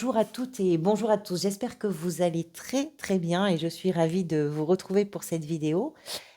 Bonjour à toutes et bonjour à tous. J'espère que vous allez très très bien et je suis ravie de vous retrouver pour cette vidéo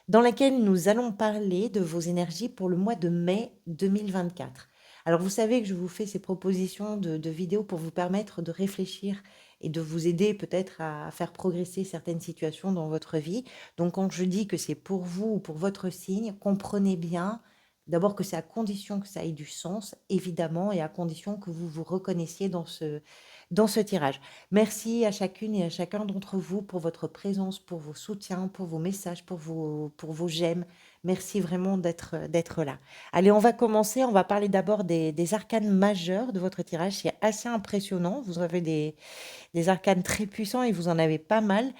dans laquelle nous allons parler de vos énergies pour le mois de mai 2024. Alors vous savez que je vous fais ces propositions de vidéos pour vous permettre de réfléchir et de vous aider peut-être à faire progresser certaines situations dans votre vie. Donc quand je dis que c'est pour vous ou pour votre signe, comprenez bien d'abord que c'est à condition que ça ait du sens, évidemment, et à condition que vous vous reconnaissiez dans ce tirage. Merci à chacune et à chacun d'entre vous pour votre présence, pour vos soutiens, pour vos messages, pour vos j'aime. Merci vraiment d'être là. Allez, on va commencer. On va parler d'abord des arcanes majeurs de votre tirage. C'est assez impressionnant. Vous avez des arcanes très puissants et vous en avez pas mal.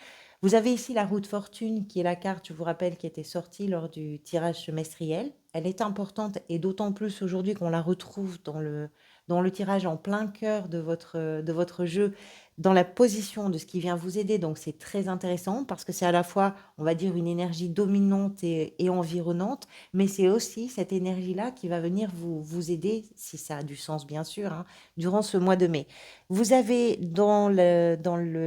Vous avez ici la roue de fortune, qui est la carte, je vous rappelle, qui était sortie lors du tirage semestriel. Elle est importante et d'autant plus aujourd'hui qu'on la retrouve dans le tirage en plein cœur de votre jeu, dans la position de ce qui vient vous aider. Donc c'est très intéressant parce que c'est à la fois, on va dire, une énergie dominante et environnante, mais c'est aussi cette énergie-là qui va venir vous aider, si ça a du sens bien sûr, hein, durant ce mois de mai. Vous avez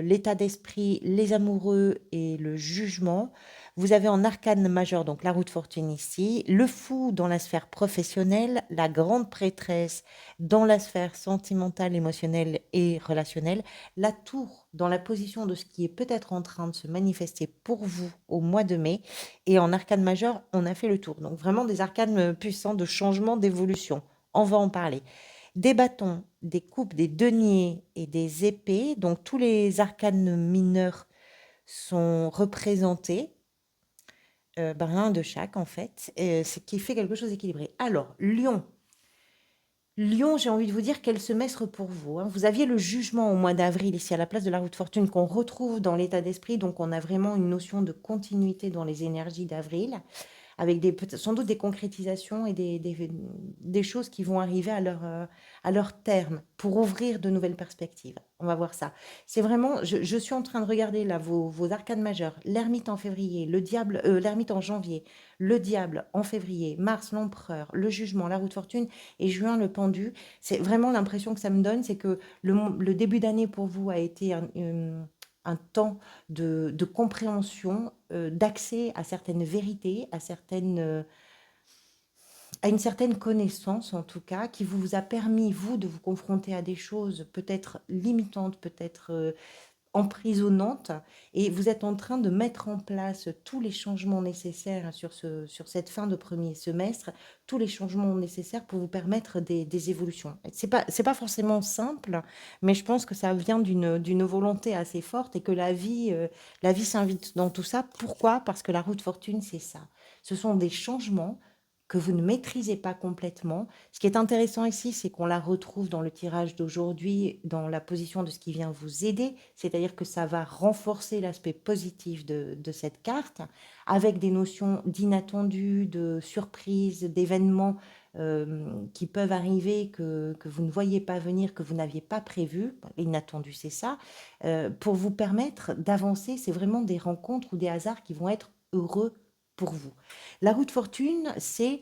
l'état d'esprit les amoureux et le jugement. Vous avez en arcane majeur, donc la roue de fortune ici, le fou dans la sphère professionnelle, la grande prêtresse dans la sphère sentimentale, émotionnelle et relationnelle, la tour dans la position de ce qui est peut-être en train de se manifester pour vous au mois de mai. Et en arcane majeur, on a fait le tour. Donc vraiment des arcanes puissants de changement, d'évolution. On va en parler. Des bâtons, des coupes, des deniers et des épées, donc tous les arcanes mineurs sont représentés, un de chaque en fait, ce qui fait quelque chose d'équilibré. Alors, Lion. Lion, j'ai envie de vous dire quel semestre pour vous, hein. Vous aviez le jugement au mois d'avril ici à la place de la roue de fortune qu'on retrouve dans l'état d'esprit, donc on a vraiment une notion de continuité dans les énergies d'avril avec sans doute des concrétisations et des choses qui vont arriver à leur terme pour ouvrir de nouvelles perspectives. On va voir ça. C'est vraiment, je suis en train de regarder là vos arcanes majeures, l'ermite en février, l'ermite en janvier, le diable en février, mars l'empereur, le jugement, la roue de fortune et juin le pendu. C'est vraiment l'impression que ça me donne, c'est que le début d'année pour vous a été un temps de compréhension, d'accès à certaines vérités, à une certaine connaissance en tout cas, qui vous a permis, vous, de vous confronter à des choses peut-être limitantes, peut-être emprisonnante et vous êtes en train de mettre en place tous les changements nécessaires sur cette fin de premier semestre, tous les changements nécessaires pour vous permettre des évolutions. C'est pas forcément simple, mais je pense que ça vient d'une volonté assez forte et que la vie s'invite dans tout ça. Pourquoi? Parce que la roue de fortune, c'est ça. Ce sont des changements que vous ne maîtrisez pas complètement. Ce qui est intéressant ici, c'est qu'on la retrouve dans le tirage d'aujourd'hui, dans la position de ce qui vient vous aider, c'est-à-dire que ça va renforcer l'aspect positif de cette carte, avec des notions d'inattendu, de surprise, d'événements qui peuvent arriver, que vous ne voyez pas venir, que vous n'aviez pas prévu. L'inattendu, c'est ça. Pour vous permettre d'avancer, c'est vraiment des rencontres ou des hasards qui vont être heureux pour vous. La roue de fortune, c'est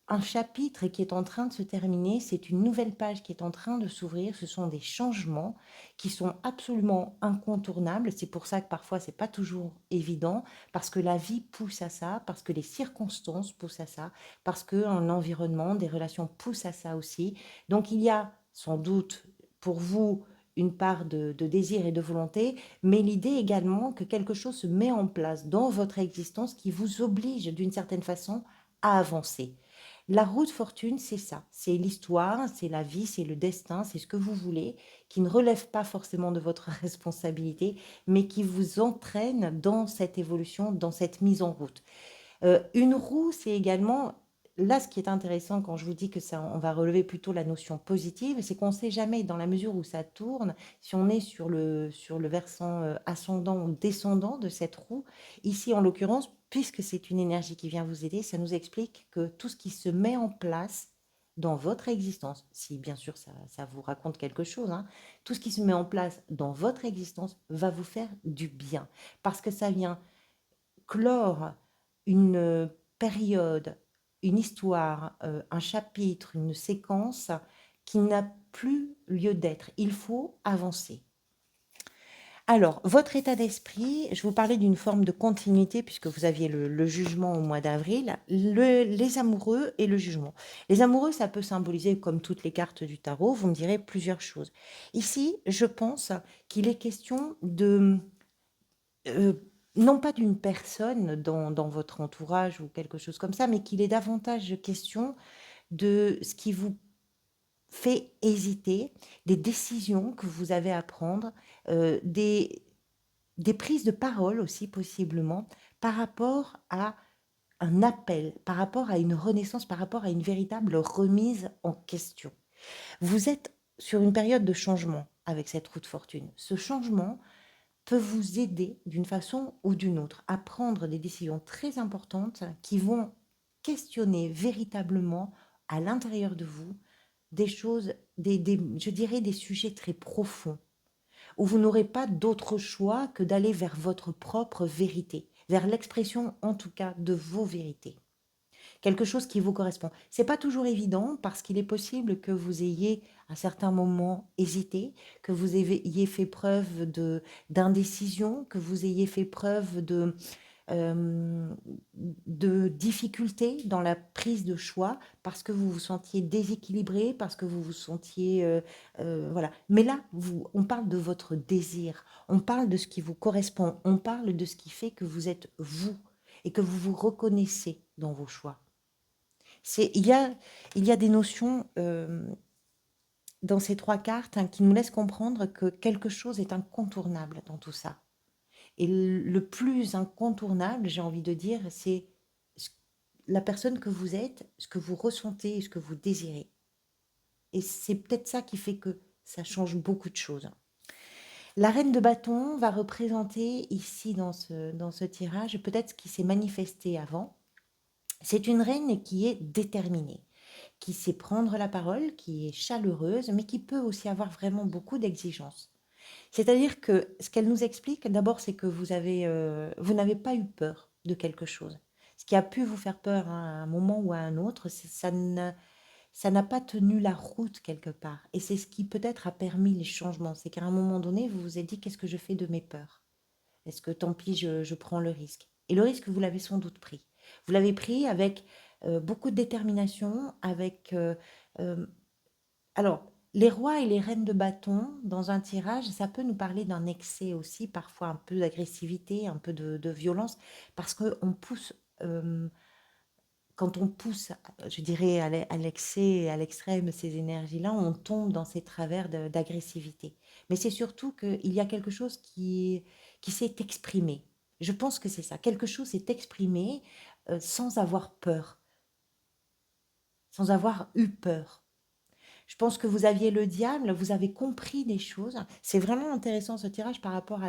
un chapitre qui est en train de se terminer, c'est une nouvelle page qui est en train de s'ouvrir, ce sont des changements qui sont absolument incontournables, c'est pour ça que parfois c'est pas toujours évident, parce que la vie pousse à ça, parce que les circonstances poussent à ça, parce qu'un environnement, des relations poussent à ça aussi. Donc il y a sans doute pour vous une part de désir et de volonté, mais l'idée également que quelque chose se met en place dans votre existence qui vous oblige d'une certaine façon à avancer. La roue de fortune, c'est ça, c'est l'histoire, c'est la vie, c'est le destin, c'est ce que vous voulez, qui ne relève pas forcément de votre responsabilité, mais qui vous entraîne dans cette évolution, dans cette mise en route. Une roue, c'est également, là ce qui est intéressant quand je vous dis que ça, on va relever plutôt la notion positive, c'est qu'on ne sait jamais dans la mesure où ça tourne, si on est sur le versant ascendant ou descendant de cette roue. Ici, en l'occurrence, puisque c'est une énergie qui vient vous aider, ça nous explique que tout ce qui se met en place dans votre existence, si bien sûr ça vous raconte quelque chose, hein, tout ce qui se met en place dans votre existence va vous faire du bien, parce que ça vient clore une période, une histoire, un chapitre, une séquence qui n'a plus lieu d'être. Il faut avancer. Alors, votre état d'esprit, je vous parlais d'une forme de continuité puisque vous aviez le jugement au mois d'avril, les amoureux et le jugement. Les amoureux, ça peut symboliser, comme toutes les cartes du tarot, vous me direz plusieurs choses. Ici, je pense qu'il est question de, euh, non pas d'une personne dans votre entourage ou quelque chose comme ça, mais qu'il est davantage question de ce qui vous fait hésiter, des décisions que vous avez à prendre, des prises de parole aussi possiblement par rapport à un appel, par rapport à une renaissance, par rapport à une véritable remise en question. Vous êtes sur une période de changement avec cette roue de fortune. Ce changement peut vous aider d'une façon ou d'une autre à prendre des décisions très importantes qui vont questionner véritablement à l'intérieur de vous des choses, je dirais des sujets très profonds où vous n'aurez pas d'autre choix que d'aller vers votre propre vérité, vers l'expression en tout cas de vos vérités. Quelque chose qui vous correspond. C'est pas toujours évident parce qu'il est possible que vous ayez à certains moments hésité, que vous ayez fait preuve d'indécision, que vous ayez fait preuve de difficultés dans la prise de choix parce que vous vous sentiez déséquilibré, parce que vous vous sentiez... voilà. Mais là, on parle de votre désir, on parle de ce qui vous correspond, on parle de ce qui fait que vous êtes vous et que vous vous reconnaissez dans vos choix. Il y a des notions dans ces trois cartes qui nous laissent comprendre que quelque chose est incontournable dans tout ça. Et le plus incontournable, j'ai envie de dire, c'est la personne que vous êtes, ce que vous ressentez et ce que vous désirez. Et c'est peut-être ça qui fait que ça change beaucoup de choses. La reine de bâton va représenter ici dans ce tirage peut-être ce qui s'est manifesté avant. C'est une reine qui est déterminée, qui sait prendre la parole, qui est chaleureuse, mais qui peut aussi avoir vraiment beaucoup d'exigences. C'est-à-dire que ce qu'elle nous explique, d'abord, c'est que vous n'avez pas eu peur de quelque chose. Ce qui a pu vous faire peur à un moment ou à un autre, ça n'a pas tenu la route quelque part. Et c'est ce qui peut-être a permis les changements. C'est qu'à un moment donné, vous vous êtes dit, qu'est-ce que je fais de mes peurs? Est-ce que tant pis, je prends le risque? Et le risque, vous l'avez sans doute pris. Vous l'avez pris avec beaucoup de détermination, avec... alors, les rois et les reines de bâton, dans un tirage, ça peut nous parler d'un excès aussi, parfois un peu d'agressivité, un peu de violence, parce que quand on pousse, je dirais, à l'excès, à l'extrême, ces énergies-là, on tombe dans ces travers d'agressivité. Mais c'est surtout qu'il y a quelque chose qui s'est exprimé. Je pense que c'est ça. Quelque chose s'est exprimé sans avoir peur, sans avoir eu peur. Je pense que vous aviez le diable, vous avez compris des choses. C'est vraiment intéressant ce tirage par rapport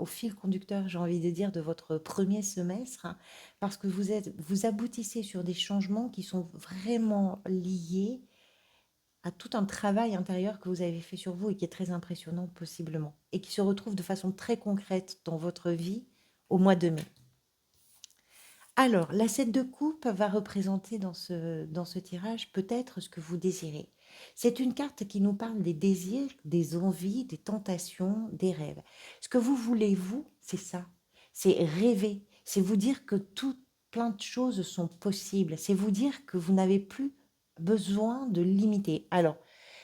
au fil conducteur, j'ai envie de dire, de votre premier semestre, hein, parce que vous aboutissez sur des changements qui sont vraiment liés à tout un travail intérieur que vous avez fait sur vous et qui est très impressionnant possiblement, et qui se retrouve de façon très concrète dans votre vie au mois de mai. Alors, la 7 de coupe va représenter dans ce tirage peut-être ce que vous désirez. C'est une carte qui nous parle des désirs, des envies, des tentations, des rêves. Ce que vous voulez, vous, c'est ça. C'est rêver. C'est vous dire que plein de choses sont possibles. C'est vous dire que vous n'avez plus besoin de limiter. Alors,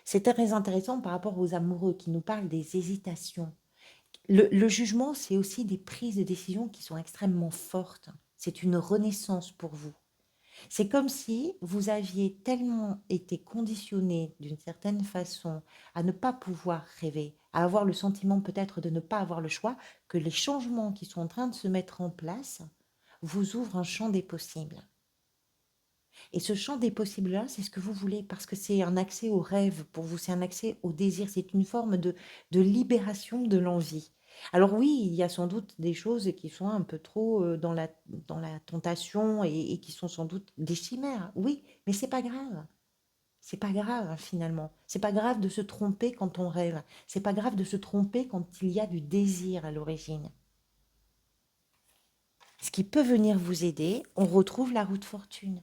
c'est très intéressant par rapport aux amoureux qui nous parlent des hésitations. Le jugement, c'est aussi des prises de décision qui sont extrêmement fortes. C'est une renaissance pour vous. C'est comme si vous aviez tellement été conditionné d'une certaine façon à ne pas pouvoir rêver, à avoir le sentiment peut-être de ne pas avoir le choix, que les changements qui sont en train de se mettre en place vous ouvrent un champ des possibles. Et ce champ des possibles-là, c'est ce que vous voulez, parce que c'est un accès au rêve pour vous, c'est un accès au désir, c'est une forme de libération de l'envie. Alors oui, il y a sans doute des choses qui sont un peu trop dans la tentation et qui sont sans doute des chimères, oui, mais c'est pas grave. C'est pas grave finalement. C'est pas grave de se tromper quand on rêve. C'est pas grave de se tromper quand il y a du désir à l'origine. Ce qui peut venir vous aider, on retrouve la roue de fortune.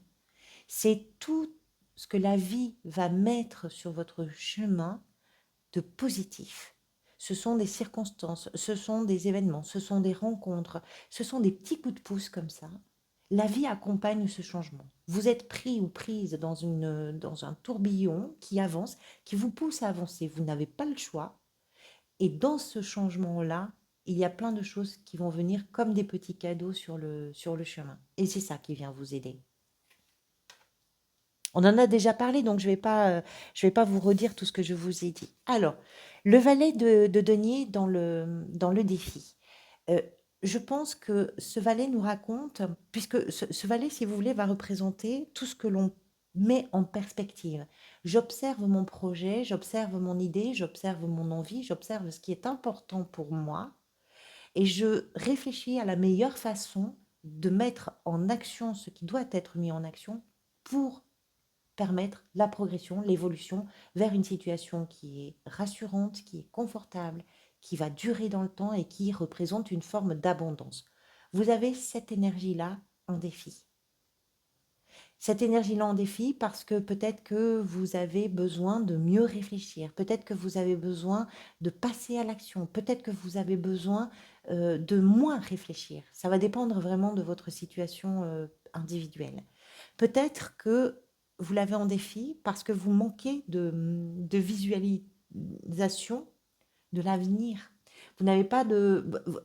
C'est tout ce que la vie va mettre sur votre chemin de positif. Ce sont des circonstances, ce sont des événements, ce sont des rencontres, ce sont des petits coups de pouce comme ça. La vie accompagne ce changement. Vous êtes pris ou prise dans un tourbillon qui avance, qui vous pousse à avancer. Vous n'avez pas le choix. Et dans ce changement-là, il y a plein de choses qui vont venir comme des petits cadeaux sur le chemin. Et c'est ça qui vient vous aider. On en a déjà parlé, donc je vais pas vous redire tout ce que je vous ai dit. Alors, le valet de denier dans le défi. Euh, je pense que ce valet nous raconte, puisque ce valet, si vous voulez, va représenter tout ce que l'on met en perspective. J'observe mon projet, j'observe mon idée, j'observe mon envie, j'observe ce qui est important pour moi, et je réfléchis à la meilleure façon de mettre en action ce qui doit être mis en action pour permettre la progression, l'évolution vers une situation qui est rassurante, qui est confortable, qui va durer dans le temps et qui représente une forme d'abondance. Vous avez cette énergie-là en défi. Cette énergie-là en défi parce que peut-être que vous avez besoin de mieux réfléchir, peut-être que vous avez besoin de passer à l'action, peut-être que vous avez besoin de moins réfléchir. Ça va dépendre vraiment de votre situation individuelle. Peut-être que vous l'avez en défi parce que vous manquez de visualisation de l'avenir. Vous n'avez pas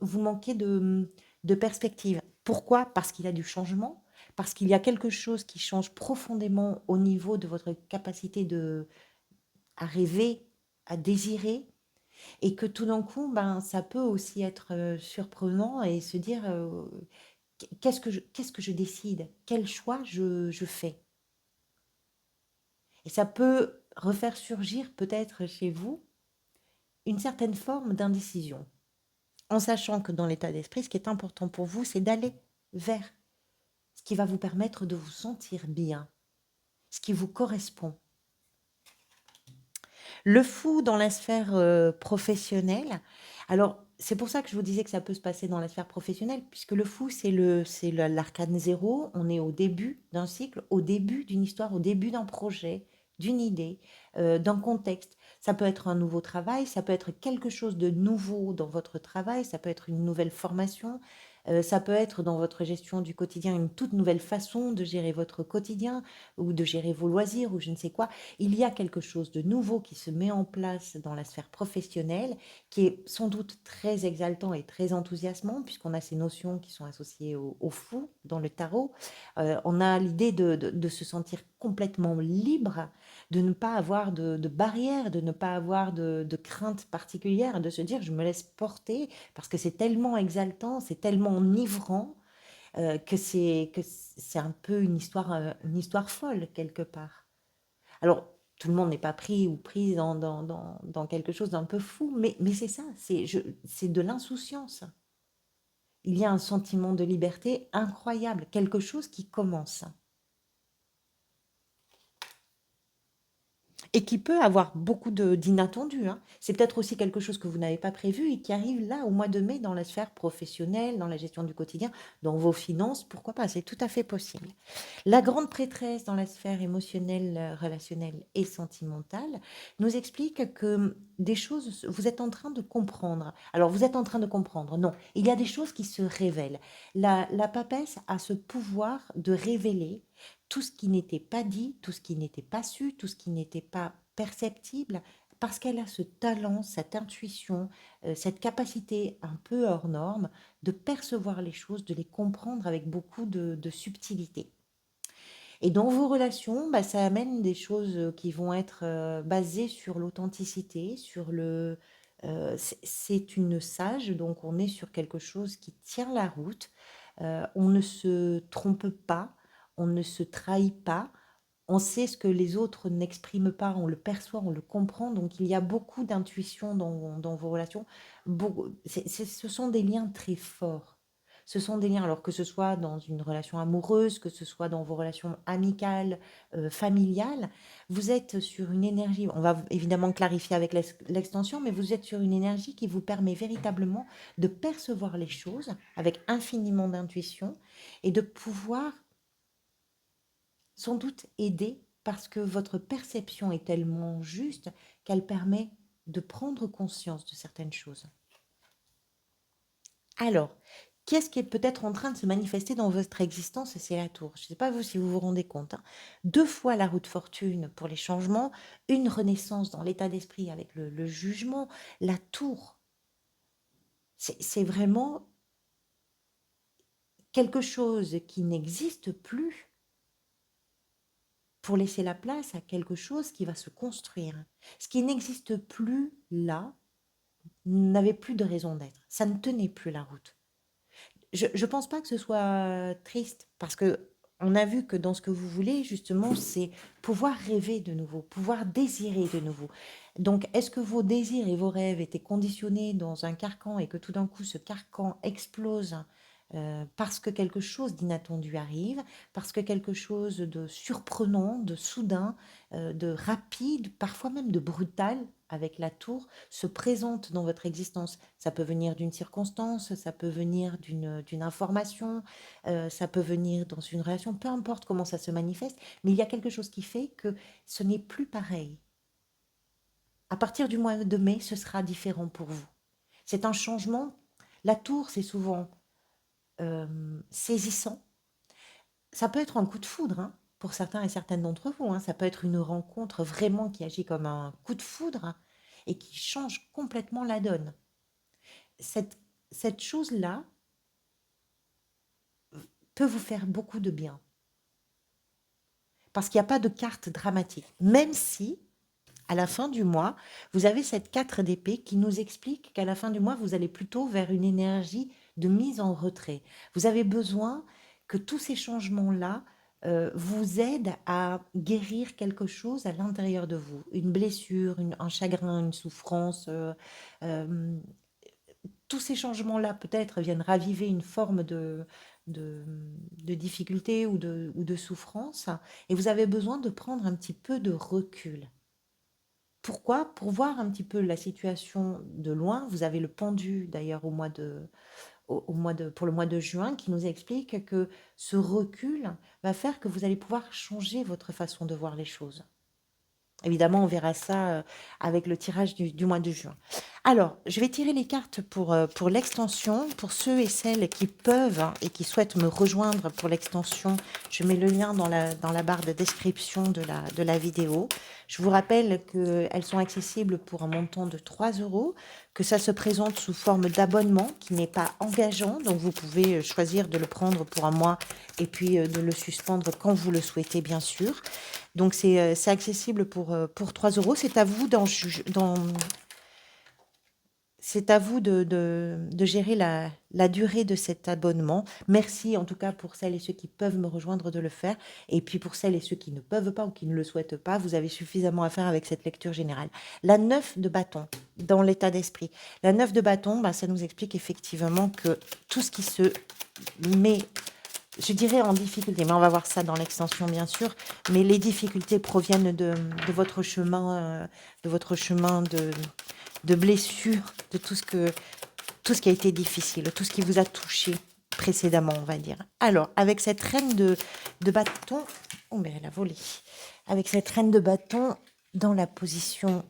vous manquez de perspective. Pourquoi? Parce qu'il y a du changement, parce qu'il y a quelque chose qui change profondément au niveau de votre capacité à rêver, à désirer, et que tout d'un coup, ben, ça peut aussi être surprenant et se dire qu'est-ce que je décide? Quel choix je fais? Et ça peut refaire surgir peut-être chez vous une certaine forme d'indécision, en sachant que dans l'état d'esprit, ce qui est important pour vous, c'est d'aller vers ce qui va vous permettre de vous sentir bien, ce qui vous correspond. Le fou dans la sphère professionnelle, alors c'est pour ça que je vous disais que ça peut se passer dans la sphère professionnelle, puisque le fou, c'est l'arcane zéro, on est au début d'un cycle, au début d'une histoire, au début d'un projet, d'une idée, d'un contexte. Ça peut être un nouveau travail, ça peut être quelque chose de nouveau dans votre travail, ça peut être une nouvelle formation, ça peut être dans votre gestion du quotidien une toute nouvelle façon de gérer votre quotidien ou de gérer vos loisirs ou je ne sais quoi. Il y a quelque chose de nouveau qui se met en place dans la sphère professionnelle, qui est sans doute très exaltant et très enthousiasmant, puisqu'on a ces notions qui sont associées au fou dans le tarot. On a l'idée de se sentir complètement libre, de ne pas avoir de barrières, de ne pas avoir de craintes particulières, de se dire je me laisse porter, parce que c'est tellement exaltant, c'est tellement enivrant que c'est un peu une histoire folle quelque part. Alors, tout le monde n'est pas pris ou prise dans quelque chose d'un peu fou, mais c'est ça, c'est de l'insouciance. Il y a un sentiment de liberté incroyable, quelque chose qui commence. Et qui peut avoir beaucoup d'inattendus, hein. C'est peut-être aussi quelque chose que vous n'avez pas prévu et qui arrive là au mois de mai dans la sphère professionnelle, dans la gestion du quotidien, dans vos finances, pourquoi pas, c'est tout à fait possible. La grande prêtresse dans la sphère émotionnelle, relationnelle et sentimentale nous explique que des choses, vous êtes en train de comprendre. Alors, vous êtes en train de comprendre, non, il y a des choses qui se révèlent. La papesse a ce pouvoir de révéler tout ce qui n'était pas dit, tout ce qui n'était pas su, tout ce qui n'était pas perceptible, parce qu'elle a ce talent, cette intuition, cette capacité un peu hors norme de percevoir les choses, de les comprendre avec beaucoup de subtilité. Et dans vos relations, bah, ça amène des choses qui vont être basées sur l'authenticité, c'est une sage, donc on est sur quelque chose qui tient la route. On ne se trompe pas, on ne se trahit pas, on sait ce que les autres n'expriment pas, on le perçoit, on le comprend. Donc il y a beaucoup d'intuition dans vos relations. Ce sont des liens très forts. Ce sont des liens, alors que ce soit dans une relation amoureuse, que ce soit dans vos relations amicales, familiales, vous êtes sur une énergie, on va évidemment clarifier avec l'extension, mais vous êtes sur une énergie qui vous permet véritablement de percevoir les choses avec infiniment d'intuition et de pouvoir sans doute aider parce que votre perception est tellement juste qu'elle permet de prendre conscience de certaines choses. Alors, qu'est-ce qui est peut-être en train de se manifester dans votre existence? C'est la tour. Je ne sais pas vous si vous vous rendez compte, hein. 2 fois la roue de fortune pour les changements, une renaissance dans l'état d'esprit avec le jugement. La tour, c'est vraiment quelque chose qui n'existe plus pour laisser la place à quelque chose qui va se construire. Ce qui n'existe plus là n'avait plus de raison d'être. Ça ne tenait plus la route. Je ne pense pas que ce soit triste, parce que on a vu que dans ce que vous voulez, justement, c'est pouvoir rêver de nouveau, pouvoir désirer de nouveau. Donc, est-ce que vos désirs et vos rêves étaient conditionnés dans un carcan et que tout d'un coup, ce carcan explose parce que quelque chose d'inattendu arrive, parce que quelque chose de surprenant, de soudain, de rapide, parfois même de brutal avec la tour, se présente dans votre existence. Ça peut venir d'une circonstance, ça peut venir d'une information, ça peut venir dans une relation, peu importe comment ça se manifeste, mais il y a quelque chose qui fait que ce n'est plus pareil. À partir du mois de mai, ce sera différent pour vous. C'est un changement. La tour, c'est souvent saisissant. Ça peut être un coup de foudre, hein, pour certains et certaines d'entre vous, hein. Ça peut être une rencontre vraiment qui agit comme un coup de foudre, hein, et qui change complètement la donne. Cette, cette chose-là peut vous faire beaucoup de bien. Parce qu'il n'y a pas de carte dramatique. Même si, à la fin du mois, vous avez cette 4 d'épée qui nous explique qu'à la fin du mois, vous allez plutôt vers une énergie de mise en retrait. Vous avez besoin que tous ces changements-là vous aident à guérir quelque chose à l'intérieur de vous. Une blessure, un chagrin, une souffrance. Euh, tous ces changements-là, peut-être, viennent raviver une forme de, de difficulté ou de souffrance. Et vous avez besoin de prendre un petit peu de recul. Pourquoi? Pour voir un petit peu la situation de loin. Vous avez le pendu d'ailleurs pour le mois de juin qui nous explique que ce recul va faire que vous allez pouvoir changer votre façon de voir les choses. Évidemment, on verra ça avec le tirage du mois de juin. Alors, je vais tirer les cartes pour l'extension. Pour ceux et celles qui peuvent, hein, et qui souhaitent me rejoindre pour l'extension, je mets le lien dans la barre de description de la vidéo. Je vous rappelle qu'elles sont accessibles pour un montant de 3 €, que ça se présente sous forme d'abonnement qui n'est pas engageant. Donc, vous pouvez choisir de le prendre pour un mois et puis de le suspendre quand vous le souhaitez, bien sûr. Donc, c'est accessible pour 3 €. C'est à vous c'est à vous de gérer la durée de cet abonnement. Merci en tout cas pour celles et ceux qui peuvent me rejoindre de le faire. Et puis pour celles et ceux qui ne peuvent pas ou qui ne le souhaitent pas, vous avez suffisamment à faire avec cette lecture générale. La 9 de bâton, dans l'état d'esprit. La 9 de bâton, bah, ça nous explique effectivement que tout ce qui se met, je dirais, en difficulté, mais on va voir ça dans l'extension bien sûr, mais les difficultés proviennent de votre chemin, de blessures, de tout ce qui a été difficile, tout ce qui vous a touché précédemment, on va dire. Alors, avec cette reine de bâton, oh mais elle a volé, avec cette reine de bâton dans la position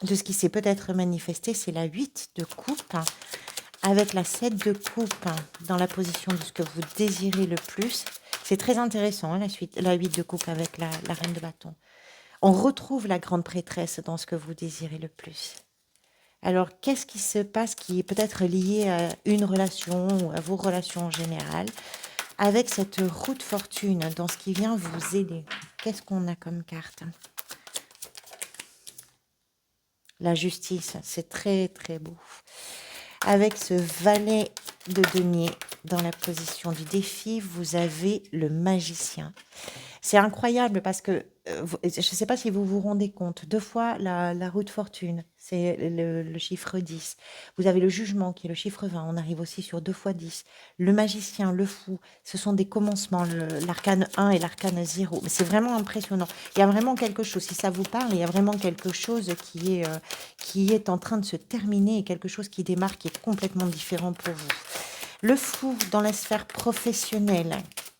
de ce qui s'est peut-être manifesté, c'est la 8 de coupe, avec la 7 de coupe dans la position de ce que vous désirez le plus. C'est très intéressant, hein, la 8 de coupe avec la reine de bâton. On retrouve la grande prêtresse dans ce que vous désirez le plus. Alors, qu'est-ce qui se passe qui est peut-être lié à une relation ou à vos relations en général, avec cette roue de fortune dans ce qui vient vous aider? Qu'est-ce qu'on a comme carte? La justice, c'est très très beau. Avec ce valet de denier dans la position du défi, vous avez le magicien. C'est incroyable parce que, je ne sais pas si vous vous rendez compte, 2 fois la roue de fortune, c'est le chiffre 10. Vous avez le jugement qui est le chiffre 20, on arrive aussi sur 2 fois 10. Le magicien, le fou, ce sont des commencements, l'arcane 1 et l'arcane 0. C'est vraiment impressionnant. Il y a vraiment quelque chose, si ça vous parle, il y a vraiment quelque chose qui est en train de se terminer et quelque chose qui démarre, qui est complètement différent pour vous. Le fou dans la sphère professionnelle.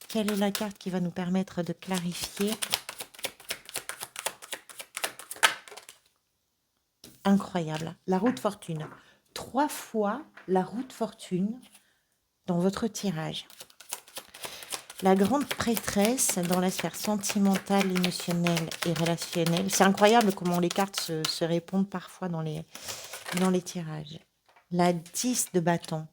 Quelle est la carte qui va nous permettre de clarifier? Incroyable. La roue de fortune. 3 fois la roue de fortune dans votre tirage. La grande prêtresse dans la sphère sentimentale, émotionnelle et relationnelle. C'est incroyable comment les cartes se répondent parfois dans les tirages. La 10 de bâton.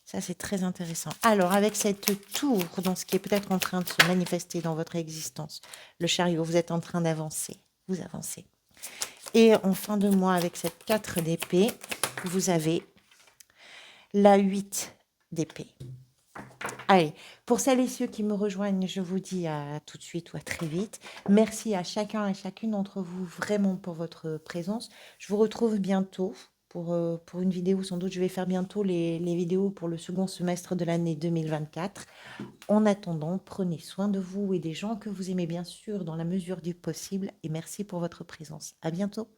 Ça, c'est très intéressant. Alors, avec cette tour, dans ce qui est peut-être en train de se manifester dans votre existence, le chariot, vous êtes en train d'avancer. Vous avancez. Et en fin de mois, avec cette 4 d'épée, vous avez la 8 d'épée. Allez, pour celles et ceux qui me rejoignent, je vous dis à tout de suite ou à très vite. Merci à chacun et chacune d'entre vous vraiment pour votre présence. Je vous retrouve bientôt pour une vidéo. Sans doute, je vais faire bientôt les vidéos pour le second semestre de l'année 2024. En attendant, prenez soin de vous et des gens que vous aimez bien sûr dans la mesure du possible. Et merci pour votre présence. À bientôt.